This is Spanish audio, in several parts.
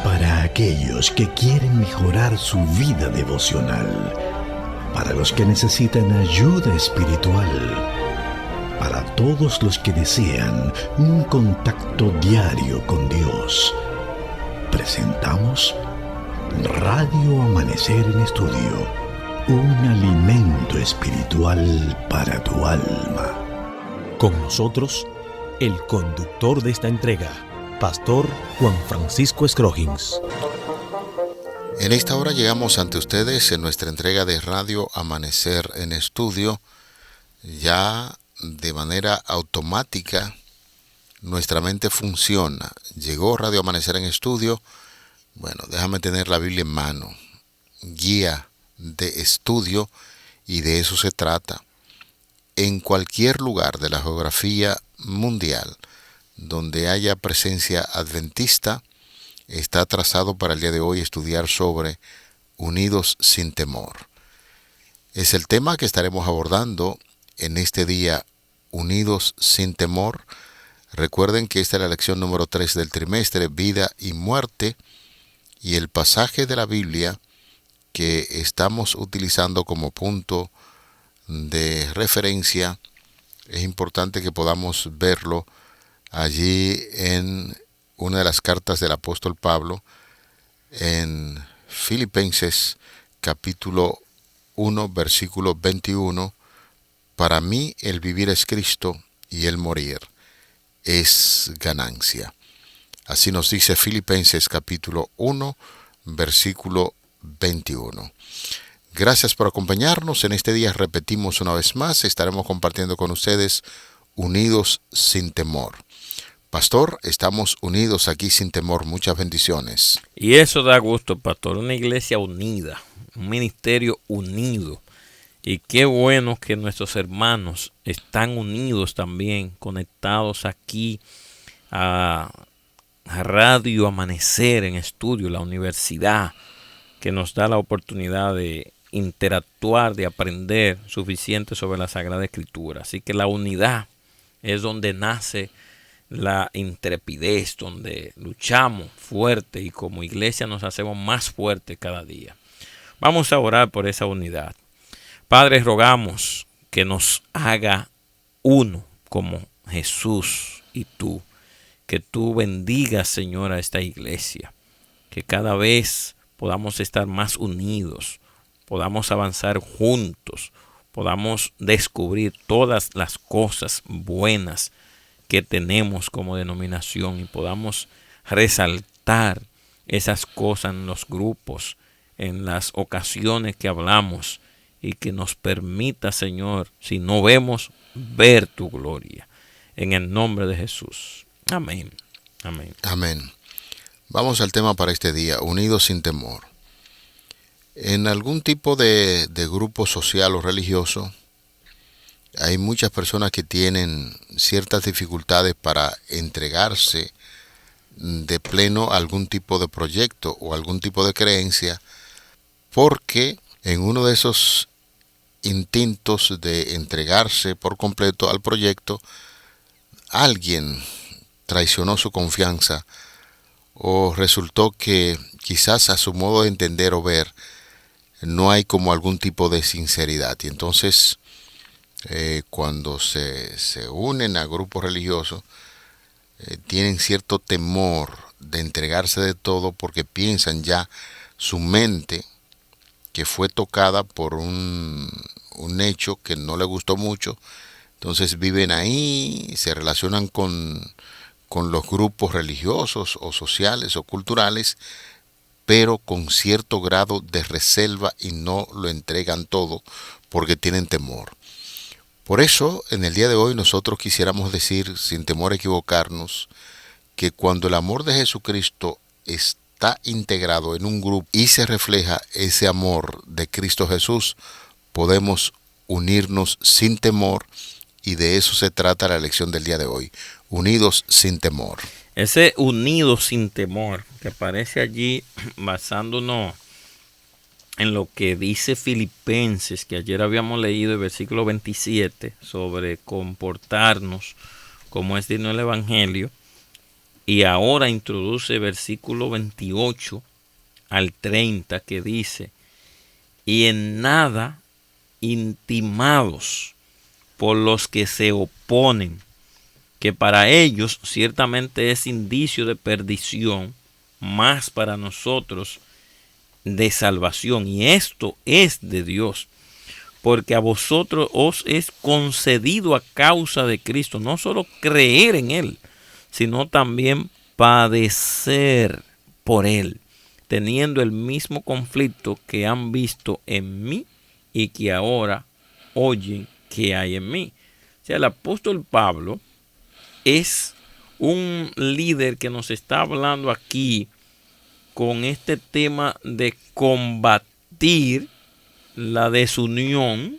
Para aquellos que quieren mejorar su vida devocional, para los que necesitan ayuda espiritual, para todos los que desean un contacto diario con Dios, presentamos Radio Amanecer en Estudio, un alimento espiritual para tu alma. Con nosotros, el conductor de esta entrega, Pastor Juan Francisco Scroggins. En esta hora llegamos ante ustedes en nuestra entrega de Radio Amanecer en Estudio. Ya de manera automática nuestra mente funciona. Llegó Radio Amanecer en Estudio. Bueno, déjame tener la Biblia en mano. Guía de estudio, y de eso se trata. En cualquier lugar de la geografía mundial donde haya presencia adventista, está trazado para el día de hoy estudiar sobre Unidos sin Temor. Es el tema que estaremos abordando en este día, Unidos sin Temor. Recuerden que esta es la lección número 3 del trimestre, Vida y Muerte, y el pasaje de la Biblia que estamos utilizando como punto de referencia, es importante que podamos verlo allí en una de las cartas del apóstol Pablo, en Filipenses capítulo 1, versículo 21. Para mí el vivir es Cristo y el morir es ganancia. Así nos dice Filipenses capítulo 1, versículo 21. Gracias por acompañarnos. En este día repetimos una vez más, estaremos compartiendo con ustedes Unidos sin Temor. Pastor, estamos unidos aquí sin temor. Muchas bendiciones. Y eso da gusto, pastor. Una iglesia unida, un ministerio unido. Y qué bueno que nuestros hermanos están unidos también, conectados aquí a Radio Amanecer en Estudio, la universidad, que nos da la oportunidad de interactuar, de aprender suficiente sobre la Sagrada Escritura. Así que la unidad es donde nace la intrepidez, donde luchamos fuerte y como iglesia nos hacemos más fuertes cada día. Vamos a orar por esa unidad. Padre, rogamos que nos haga uno como Jesús y tú. Que tú bendigas, Señor, a esta iglesia. Que cada vez podamos estar más unidos, podamos avanzar juntos, podamos descubrir todas las cosas buenas que tenemos como denominación y podamos resaltar esas cosas en los grupos, en las ocasiones que hablamos, y que nos permita, Señor, si no vemos, ver tu gloria. En el nombre de Jesús. Amén. Amén. Amén. Vamos al tema para este día, Unidos sin Temor. En algún tipo de grupo social o religioso, hay muchas personas que tienen ciertas dificultades para entregarse de pleno a algún tipo de proyecto o algún tipo de creencia, porque en uno de esos intentos de entregarse por completo al proyecto, alguien traicionó su confianza o resultó que quizás a su modo de entender o ver no hay como algún tipo de sinceridad. Y entonces cuando se unen a grupos religiosos, tienen cierto temor de entregarse de todo porque piensan ya su mente que fue tocada por un hecho que no le gustó mucho. Entonces viven ahí, se relacionan con los grupos religiosos o sociales o culturales, pero con cierto grado de reserva y no lo entregan todo porque tienen temor. Por eso, en el día de hoy nosotros quisiéramos decir, sin temor a equivocarnos, que cuando el amor de Jesucristo está integrado en un grupo y se refleja ese amor de Cristo Jesús, podemos unirnos sin temor, y de eso se trata la lección del día de hoy, unidos sin temor. Ese unidos sin temor que aparece allí basándonos en lo que dice Filipenses, que ayer habíamos leído el versículo 27, sobre comportarnos como es digno el Evangelio, Y ahora introduce versículo 28 al 30 que dice, y en nada intimados por los que se oponen, que para ellos ciertamente es indicio de perdición, más para nosotros de salvación. Y esto es de Dios, porque a vosotros os es concedido a causa de Cristo, no solo creer en Él, sino también padecer por Él, teniendo el mismo conflicto que han visto en mí y que ahora oyen que hay en mí. O sea, el apóstol Pablo es un líder que nos está hablando aquí con este tema de combatir la desunión,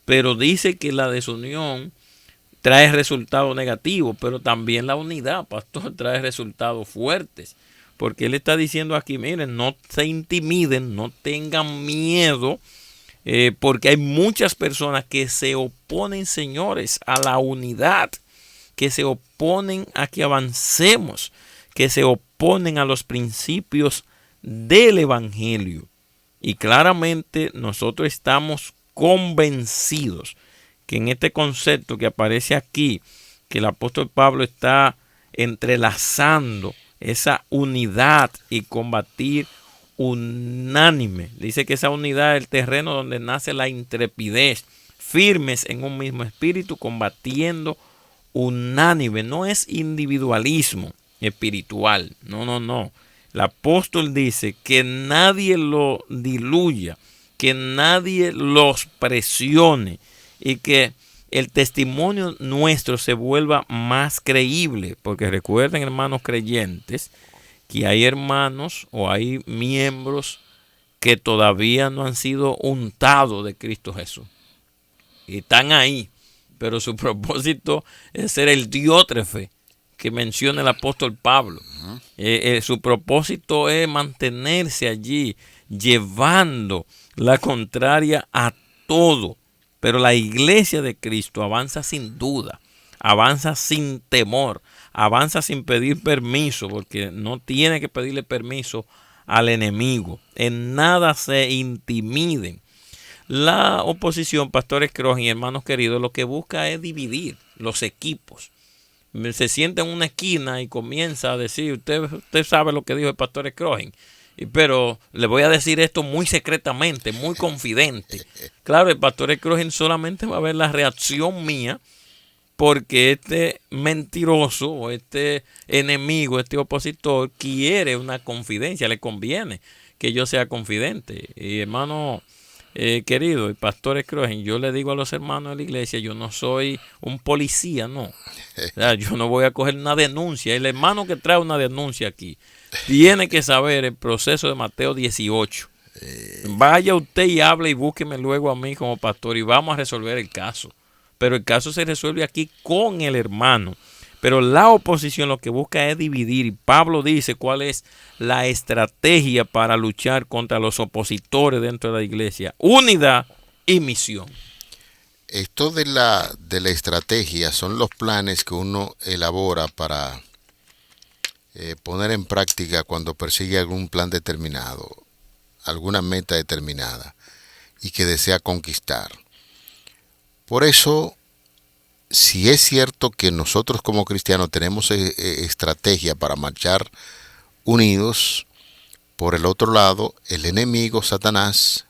pero dice que la desunión trae resultados negativos, pero también la unidad, pastor, trae resultados fuertes, porque él está diciendo aquí, miren, no se intimiden, no tengan miedo, porque hay muchas personas que se oponen, señores, a la unidad, que se oponen a que avancemos, que se oponen a los principios del Evangelio. Y claramente nosotros estamos convencidos que en este concepto que aparece aquí, que el apóstol Pablo está entrelazando esa unidad y combatir unánime. Dice que esa unidad es el terreno donde nace la intrepidez, firmes en un mismo espíritu, combatiendo unánime. No es individualismo espiritual, no. El apóstol dice que nadie lo diluya, que nadie los presione y que el testimonio nuestro se vuelva más creíble, porque recuerden, hermanos creyentes, que hay hermanos o hay miembros que todavía no han sido untados de Cristo Jesús y están ahí, pero su propósito es ser el diótrefe que menciona el apóstol Pablo. Su propósito es mantenerse allí, llevando la contraria a todo. Pero la iglesia de Cristo avanza sin duda, avanza sin temor, avanza sin pedir permiso, porque no tiene que pedirle permiso al enemigo. En nada se intimiden. La oposición, pastores Crogen y hermanos queridos, lo que busca es dividir los equipos. Se sienta en una esquina y comienza a decir, usted sabe lo que dijo el pastor Crogen, pero le voy a decir esto muy secretamente, muy confidente. Claro, el pastor Crogen solamente va a ver la reacción mía, porque este mentiroso o este enemigo, este opositor quiere una confidencia, le conviene que yo sea confidente. Y hermano querido, el pastor Crogen, yo le digo a los hermanos de la iglesia, yo no soy un policía, no. O sea, yo no voy a coger una denuncia. El hermano que trae una denuncia aquí tiene que saber el proceso de Mateo 18. Vaya usted y hable y búsqueme luego a mí como pastor y vamos a resolver el caso. Pero el caso se resuelve aquí con el hermano. Pero la oposición lo que busca es dividir. Y Pablo dice cuál es la estrategia para luchar contra los opositores dentro de la iglesia. Unidad y misión. Esto de la estrategia son los planes que uno elabora para poner en práctica cuando persigue algún plan determinado, alguna meta determinada y que desea conquistar. Por eso, si es cierto que nosotros como cristianos tenemos estrategia para marchar unidos, por el otro lado, el enemigo Satanás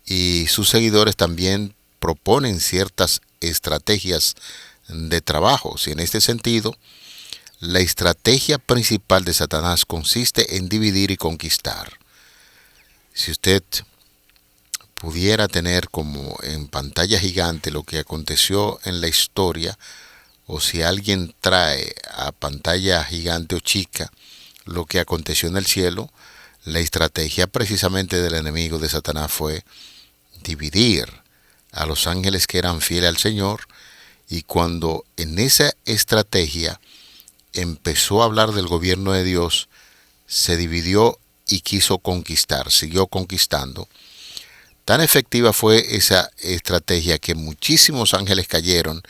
y sus seguidores también proponen ciertas estrategias de trabajo. Y en este sentido, la estrategia principal de Satanás consiste en dividir y conquistar. Si usted pudiera tener como en pantalla gigante lo que aconteció en la historia, o si alguien trae a pantalla gigante o chica lo que aconteció en el cielo, la estrategia precisamente del enemigo de Satanás fue dividir a los ángeles que eran fieles al Señor, y cuando en esa estrategia empezó a hablar del gobierno de Dios, se dividió y quiso conquistar, siguió conquistando. Tan efectiva fue esa estrategia que muchísimos ángeles cayeron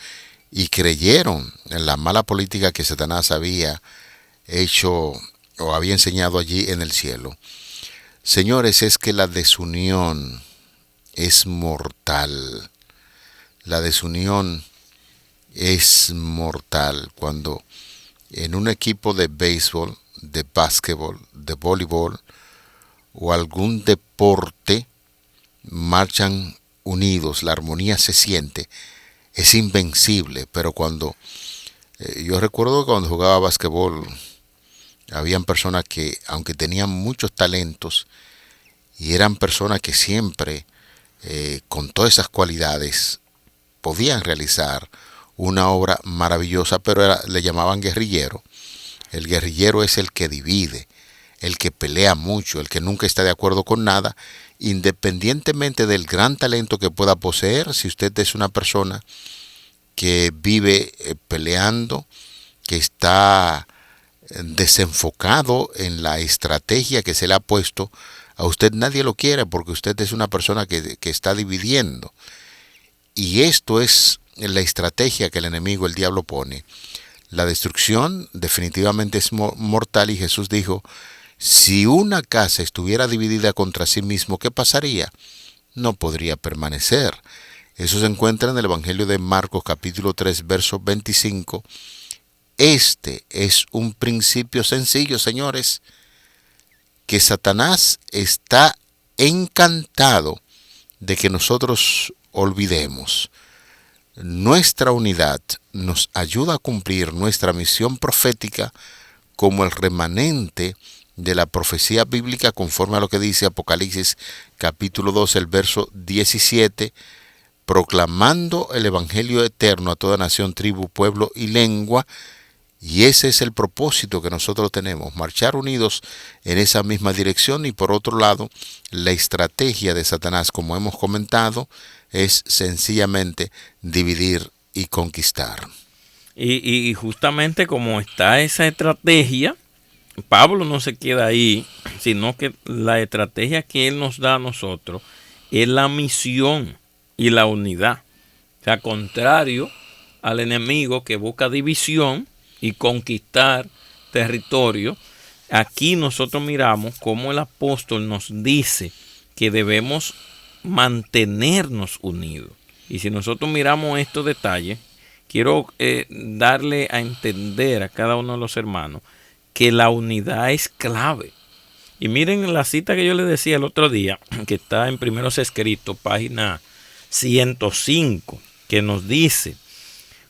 y creyeron en la mala política que Satanás había hecho o había enseñado allí en el cielo. Señores, es que la desunión es mortal. La desunión es mortal cuando en un equipo de béisbol, de básquetbol, de voleibol o algún deporte marchan unidos, la armonía se siente, es invencible. Pero cuando yo recuerdo que cuando jugaba básquetbol, habían personas que, aunque tenían muchos talentos, y eran personas que siempre, con todas esas cualidades, podían realizar una obra maravillosa, pero le llamaban guerrillero. El guerrillero es el que divide, el que pelea mucho, el que nunca está de acuerdo con nada, independientemente del gran talento que pueda poseer. Si usted es una persona que vive peleando, que está desenfocado en la estrategia que se le ha puesto, a usted nadie lo quiere porque usted es una persona que está dividiendo. Y esto es la estrategia que el enemigo, el diablo, pone. La destrucción definitivamente es mortal, y Jesús dijo, si una casa estuviera dividida contra sí mismo, ¿qué pasaría? No podría permanecer. Eso se encuentra en el Evangelio de Marcos capítulo 3, verso 25. Este es un principio sencillo, señores, que Satanás está encantado de que nosotros olvidemos. Nuestra unidad nos ayuda a cumplir nuestra misión profética como el remanente de la profecía bíblica, conforme a lo que dice Apocalipsis capítulo 2, el verso 17, proclamando el evangelio eterno a toda nación, tribu, pueblo y lengua. Y ese es el propósito que nosotros tenemos, marchar unidos en esa misma dirección. Y por otro lado, la estrategia de Satanás, como hemos comentado, es sencillamente dividir y conquistar. Y justamente como está esa estrategia, Pablo no se queda ahí, sino que la estrategia que él nos da a nosotros es la misión y la unidad. O sea, contrario al enemigo que busca división y conquistar territorio, aquí nosotros miramos cómo el apóstol nos dice que debemos mantenernos unidos. Y si nosotros miramos estos detalles, quiero darle a entender a cada uno de los hermanos que la unidad es clave. Y miren la cita que yo les decía el otro día, que está en Primeros Escritos, página 105, que nos dice: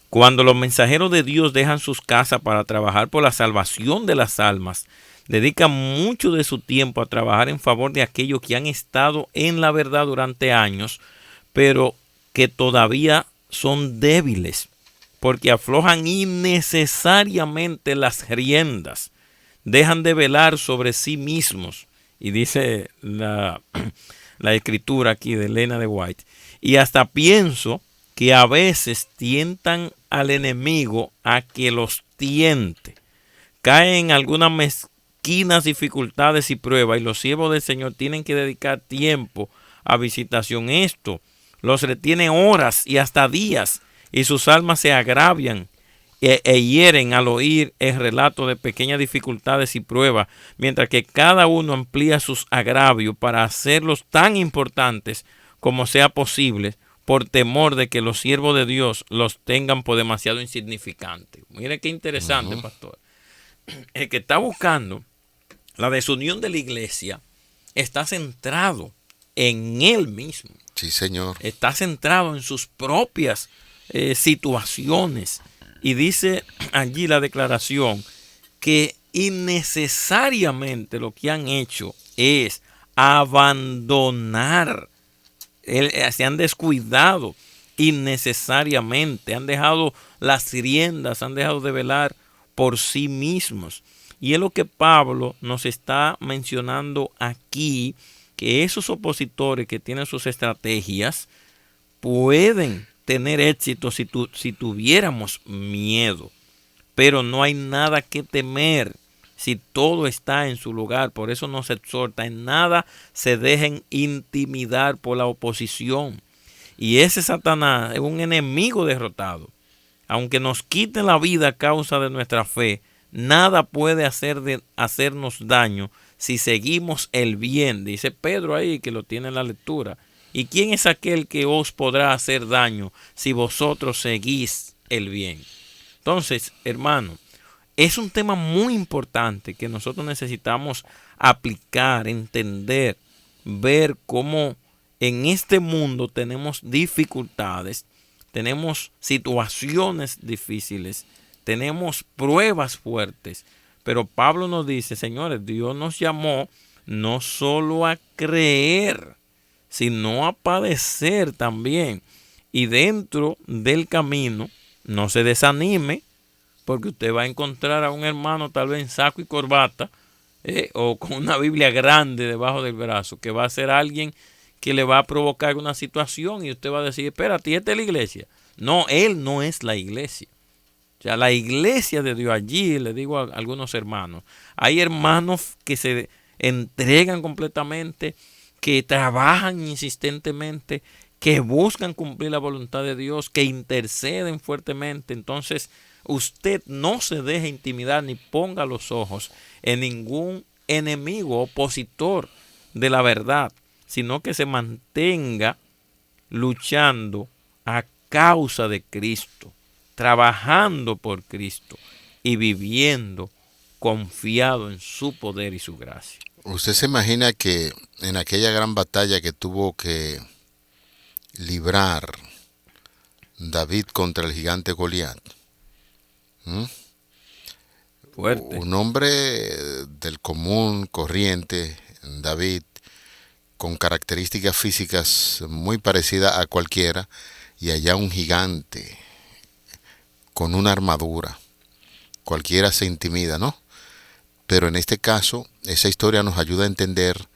cuando los mensajeros de Dios dejan sus casas para trabajar por la salvación de las almas, dedican mucho de su tiempo a trabajar en favor de aquellos que han estado en la verdad durante años, pero que todavía son débiles, porque aflojan innecesariamente las riendas, dejan de velar sobre sí mismos. Y dice la escritura aquí de Elena de White, y hasta pienso que a veces tientan al enemigo a que los tiente. Caen en algunas mezquinas dificultades y pruebas, y los siervos del Señor tienen que dedicar tiempo a visitación. Esto los retiene horas y hasta días, y sus almas se agravian e hieren al oír el relato de pequeñas dificultades y pruebas, mientras que cada uno amplía sus agravios para hacerlos tan importantes como sea posible, por temor de que los siervos de Dios los tengan por demasiado insignificantes. Mire qué interesante, pastor. El que está buscando la desunión de la iglesia está centrado en él mismo. Sí, señor. Está centrado en sus propias situaciones. Y dice allí la declaración que innecesariamente lo que han hecho es abandonar. Se han descuidado innecesariamente, han dejado las riendas, han dejado de velar por sí mismos. Y es lo que Pablo nos está mencionando aquí, que esos opositores que tienen sus estrategias pueden tener éxito si tuviéramos miedo, pero no hay nada que temer si todo está en su lugar. Por eso nos exhorta: en nada se dejen intimidar por la oposición. Y ese Satanás es un enemigo derrotado. Aunque nos quiten la vida a causa de nuestra fe, Nada puede hacernos daño si seguimos el bien. Dice Pedro ahí, que lo tiene en la lectura. ¿Y quién es aquel que os podrá hacer daño si vosotros seguís el bien? Entonces, hermano, es un tema muy importante que nosotros necesitamos aplicar, entender, ver cómo en este mundo tenemos dificultades, tenemos situaciones difíciles, tenemos pruebas fuertes. Pero Pablo nos dice, señores, Dios nos llamó no solo a creer, sino a padecer también. Y dentro del camino, no se desanime, porque usted va a encontrar a un hermano tal vez en saco y corbata, o con una Biblia grande debajo del brazo, que va a ser alguien que le va a provocar una situación y usted va a decir, espérate, ¿esta es la iglesia? No, él no es la iglesia. O sea, la iglesia de Dios, allí le digo a algunos hermanos, hay hermanos que se entregan completamente, que trabajan insistentemente, que buscan cumplir la voluntad de Dios, que interceden fuertemente. Entonces, usted no se deje intimidar ni ponga los ojos en ningún enemigo opositor de la verdad, sino que se mantenga luchando a causa de Cristo, trabajando por Cristo y viviendo confiado en su poder y su gracia. ¿Usted se imagina que en aquella gran batalla que tuvo que librar David contra el gigante Goliat, Fuerte. un hombre del común, corriente, David, con características físicas muy parecidas a cualquiera, y allá un gigante con una armadura? Cualquiera se intimida, ¿no? Pero en este caso, esa historia nos ayuda a entender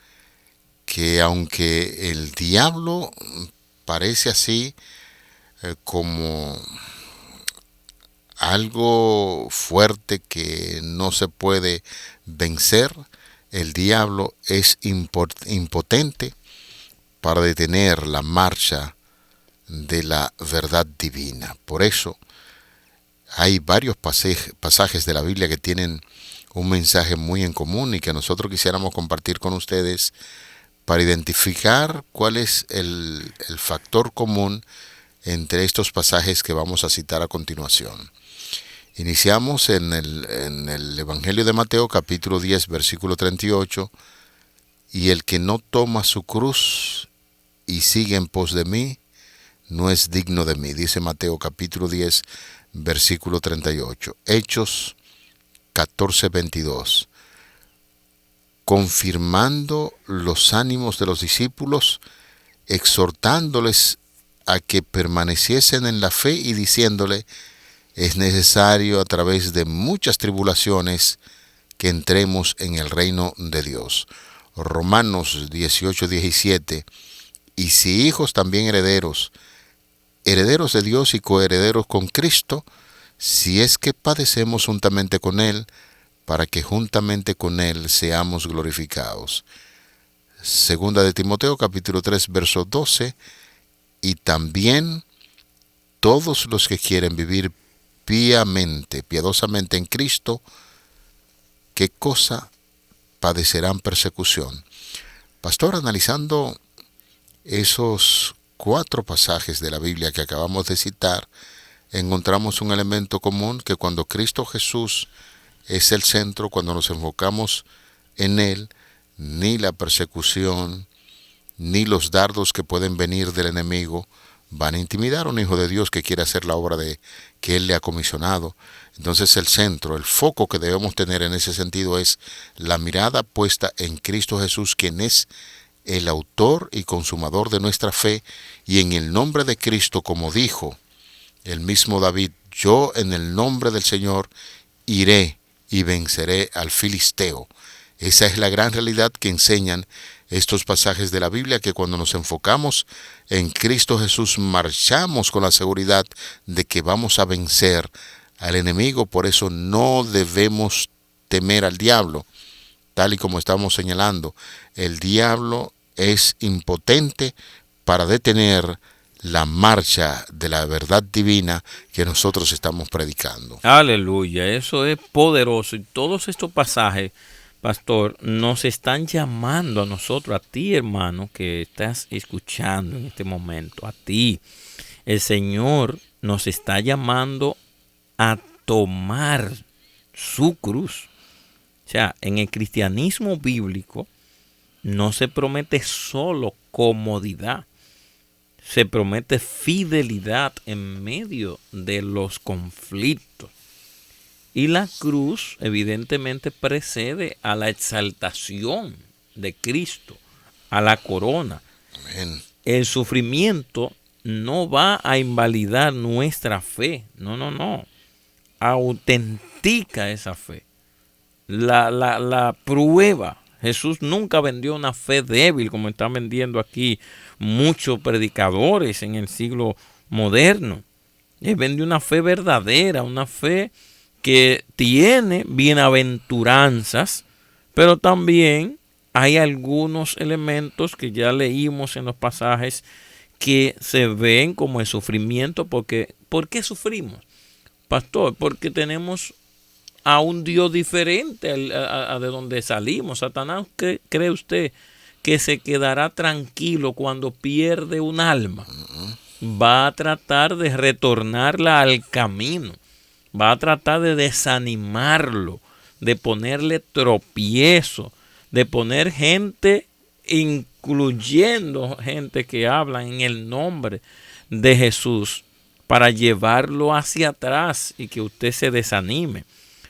que aunque el diablo parece así como algo fuerte que no se puede vencer, el diablo es impotente para detener la marcha de la verdad divina. Por eso hay varios pasajes de la Biblia que tienen un mensaje muy en común y que nosotros quisiéramos compartir con ustedes para identificar cuál es el factor común entre estos pasajes que vamos a citar a continuación. Iniciamos en el Evangelio de Mateo, capítulo 10, versículo 38, y el que no toma su cruz y sigue en pos de mí, no es digno de mí, dice Mateo capítulo 10, versículo 38. Hechos 14, 22. Confirmando los ánimos de los discípulos, exhortándoles a que permaneciesen en la fe y diciéndole, es necesario a través de muchas tribulaciones que entremos en el reino de Dios. Romanos 18, 17. Y si hijos, también herederos, herederos de Dios y coherederos con Cristo, si es que padecemos juntamente con Él, para que juntamente con Él seamos glorificados. Segunda de Timoteo, capítulo 3, verso 12. Y también todos los que quieren vivir piadosamente en Cristo, ¿qué cosa? Padecerán persecución. Pastor, analizando esos 4 pasajes de la Biblia que acabamos de citar, encontramos un elemento común, que cuando Cristo Jesús es el centro, cuando nos enfocamos en Él, ni la persecución, ni los dardos que pueden venir del enemigo van a intimidar a un hijo de Dios que quiere hacer la obra que Él le ha comisionado. Entonces el centro, el foco que debemos tener en ese sentido es la mirada puesta en Cristo Jesús, quien es el autor y consumador de nuestra fe, y en el nombre de Cristo, como dijo el mismo David, yo en el nombre del Señor iré y venceré al filisteo. Esa es la gran realidad que enseñan estos pasajes de la Biblia, que cuando nos enfocamos en Cristo Jesús marchamos con la seguridad de que vamos a vencer al enemigo. Por eso no debemos temer al diablo, tal y como estamos señalando. El diablo es impotente para detener la marcha de la verdad divina que nosotros estamos predicando. Aleluya, eso es poderoso. Y todos estos pasajes, pastor, nos están llamando a nosotros, a ti, hermano, que estás escuchando en este momento, a ti. El Señor nos está llamando a tomar su cruz. O sea, en el cristianismo bíblico no se promete solo comodidad, se promete fidelidad en medio de los conflictos. Y la cruz evidentemente precede a la exaltación de Cristo, a la corona. Amén. El sufrimiento no va a invalidar nuestra fe. No. Autentica esa fe. La prueba. Jesús nunca vendió una fe débil como están vendiendo aquí muchos predicadores en el siglo moderno. Él vendió una fe verdadera, una fe que tiene bienaventuranzas, pero también hay algunos elementos que ya leímos en los pasajes que se ven como el sufrimiento. ¿Por qué sufrimos, pastor? Porque tenemos a un Dios diferente a de donde salimos. Satanás, ¿cree usted que se quedará tranquilo cuando pierde un alma? Va a tratar de retornarla al camino. Va a tratar de desanimarlo, de ponerle tropiezo, de poner gente, incluyendo gente que habla en el nombre de Jesús, para llevarlo hacia atrás y que usted se desanime.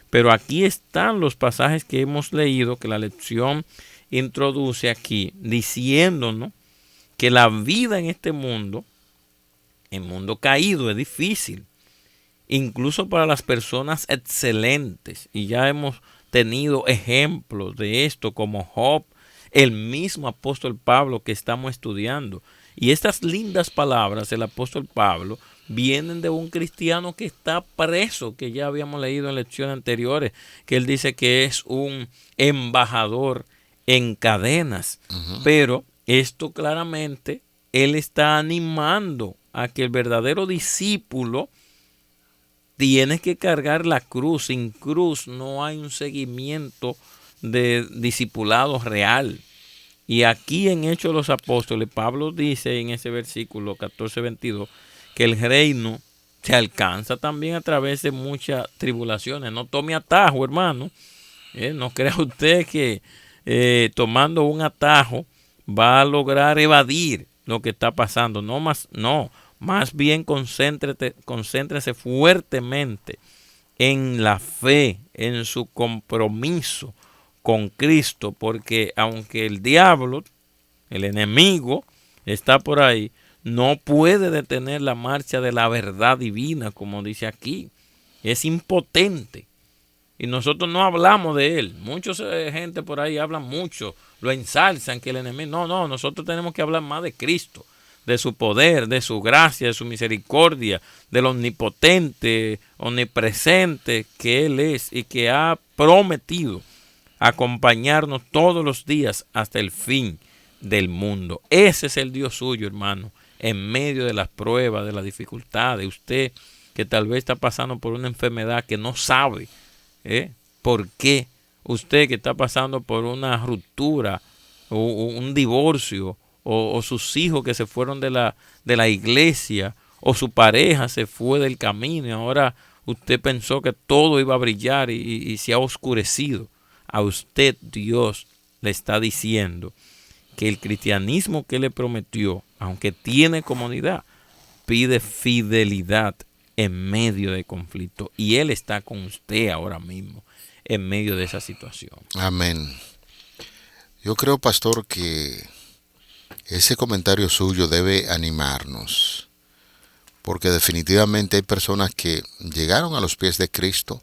Pero aquí están los pasajes que hemos leído, que la lección introduce aquí, diciéndonos que la vida en este mundo, el mundo caído, es difícil, incluso para las personas excelentes. Y ya hemos tenido ejemplos de esto, como Job, el mismo apóstol Pablo que estamos estudiando. Y estas lindas palabras del apóstol Pablo vienen de un cristiano que está preso, que ya habíamos leído en lecciones anteriores, que él dice que es un embajador en cadenas. Pero esto claramente él está animando a que el verdadero discípulo tiene que cargar la cruz. Sin cruz no hay un seguimiento de discipulado real. Y aquí en Hechos de los Apóstoles, Pablo dice en ese versículo 14-22 que el reino se alcanza también a través de muchas tribulaciones. No tome atajo, hermano. No crea usted que tomando un atajo va a lograr evadir lo que está pasando. Más bien concéntrese fuertemente en la fe, en su compromiso con Cristo, porque aunque el diablo, el enemigo, está por ahí, no puede detener la marcha de la verdad divina, como dice aquí. Es impotente. Y nosotros no hablamos de él. Mucha gente por ahí habla mucho, lo ensalzan que el enemigo. No, nosotros tenemos que hablar más de Cristo, de su poder, de su gracia, de su misericordia, del omnipotente, omnipresente que Él es y que ha prometido acompañarnos todos los días hasta el fin del mundo. Ese es el Dios suyo, hermano, en medio de las pruebas, de las dificultades. Usted que tal vez está pasando por una enfermedad que no sabe por qué. Usted que está pasando por una ruptura o un divorcio, o sus hijos que se fueron de la iglesia, o su pareja se fue del camino y ahora usted pensó que todo iba a brillar y se ha oscurecido. A usted Dios le está diciendo que el cristianismo que le prometió, aunque tiene comodidad, pide fidelidad en medio de conflicto. Y Él está con usted ahora mismo en medio de esa situación. Amén. Yo creo, pastor, que ese comentario suyo debe animarnos, porque definitivamente hay personas que llegaron a los pies de Cristo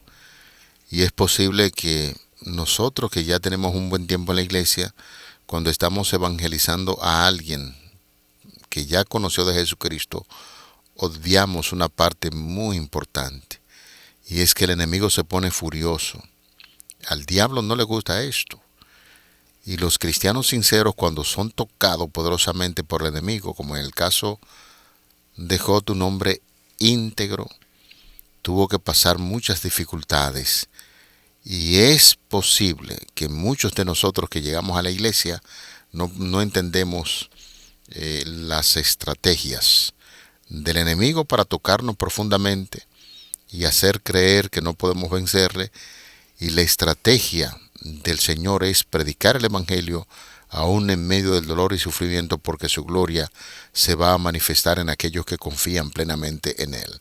y es posible que nosotros que ya tenemos un buen tiempo en la iglesia, cuando estamos evangelizando a alguien que ya conoció de Jesucristo, obviamos una parte muy importante, y es que el enemigo se pone furioso. Al diablo no le gusta esto. Y los cristianos sinceros, cuando son tocados poderosamente por el enemigo, como en el caso dejó tu nombre íntegro, tuvo que pasar muchas dificultades. Y es posible que muchos de nosotros que llegamos a la iglesia no entendemos las estrategias del enemigo para tocarnos profundamente y hacer creer que no podemos vencerle. Y la estrategia del Señor es predicar el Evangelio aún en medio del dolor y sufrimiento, porque su gloria se va a manifestar en aquellos que confían plenamente en Él.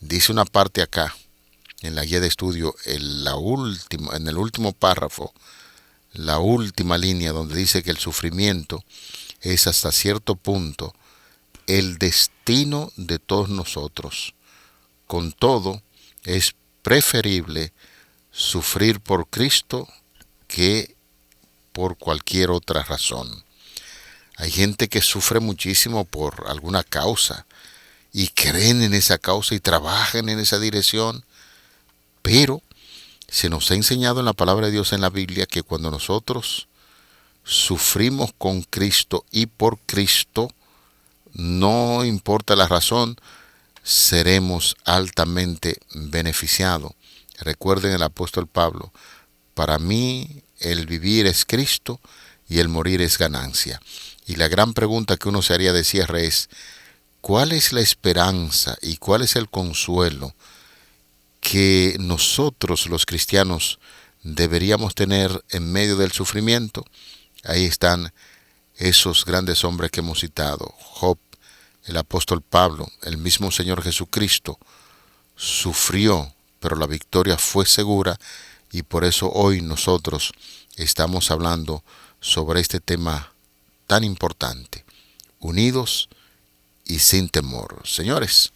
Dice una parte acá, en la guía de estudio, en el último párrafo, la última línea, donde dice que el sufrimiento es hasta cierto punto el destino de todos nosotros. Con todo, es preferible sufrir por Cristo que por cualquier otra razón. Hay gente que sufre muchísimo por alguna causa y creen en esa causa y trabajan en esa dirección, pero se nos ha enseñado en la palabra de Dios, en la Biblia, que cuando nosotros sufrimos con Cristo y por Cristo, no importa la razón, seremos altamente beneficiados. Recuerden el apóstol Pablo: para mí el vivir es Cristo y el morir es ganancia. Y la gran pregunta que uno se haría de cierre es: ¿cuál es la esperanza y cuál es el consuelo que nosotros los cristianos deberíamos tener en medio del sufrimiento? Ahí están esos grandes hombres que hemos citado: Job, el apóstol Pablo, el mismo Señor Jesucristo. Sufrió, pero la victoria fue segura, y por eso hoy nosotros estamos hablando sobre este tema tan importante: unidos y sin temor. Señores,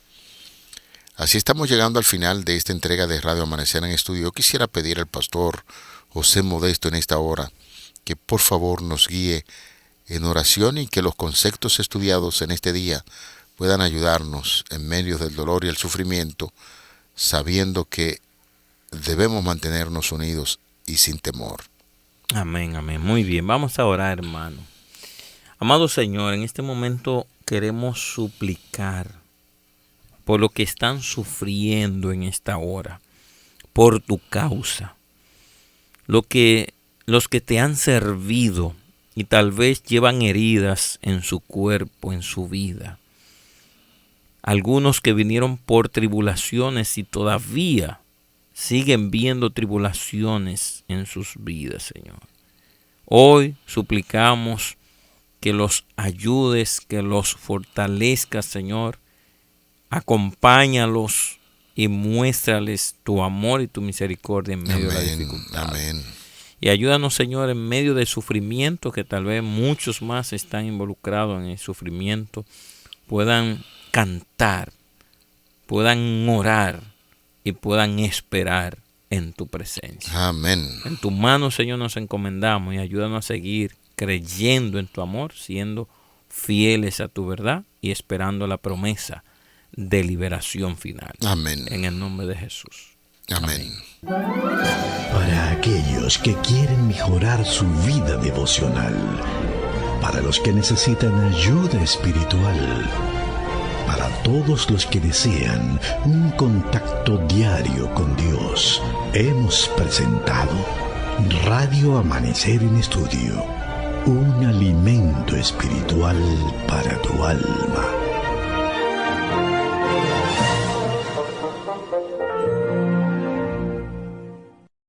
así estamos llegando al final de esta entrega de Radio Amanecer en Estudio. Yo quisiera pedir al pastor José Modesto en esta hora que por favor nos guíe en oración, y que los conceptos estudiados en este día puedan ayudarnos en medio del dolor y el sufrimiento, sabiendo que debemos mantenernos unidos y sin temor. Amén, amén. Muy bien, vamos a orar, hermano. Amado Señor, en este momento queremos suplicar por lo que están sufriendo en esta hora, por tu causa. Los que te han servido y tal vez llevan heridas en su cuerpo, en su vida. Algunos que vinieron por tribulaciones y todavía siguen viendo tribulaciones en sus vidas, Señor. Hoy suplicamos que los ayudes, que los fortalezcas, Señor. Acompáñalos y muéstrales tu amor y tu misericordia en medio de la dificultad. Amén. Y ayúdanos, Señor, en medio del sufrimiento, que tal vez muchos más están involucrados en el sufrimiento, puedan cantar, puedan orar y puedan esperar en tu presencia. Amén. En tus manos, Señor, nos encomendamos, y ayúdanos a seguir creyendo en tu amor, siendo fieles a tu verdad y esperando la promesa de liberación final. Amén. En el nombre de Jesús. Amén. Para aquellos que quieren mejorar su vida devocional, para los que necesitan ayuda espiritual, para todos los que desean un contacto diario con Dios, hemos presentado Radio Amanecer en Estudio, un alimento espiritual para tu alma.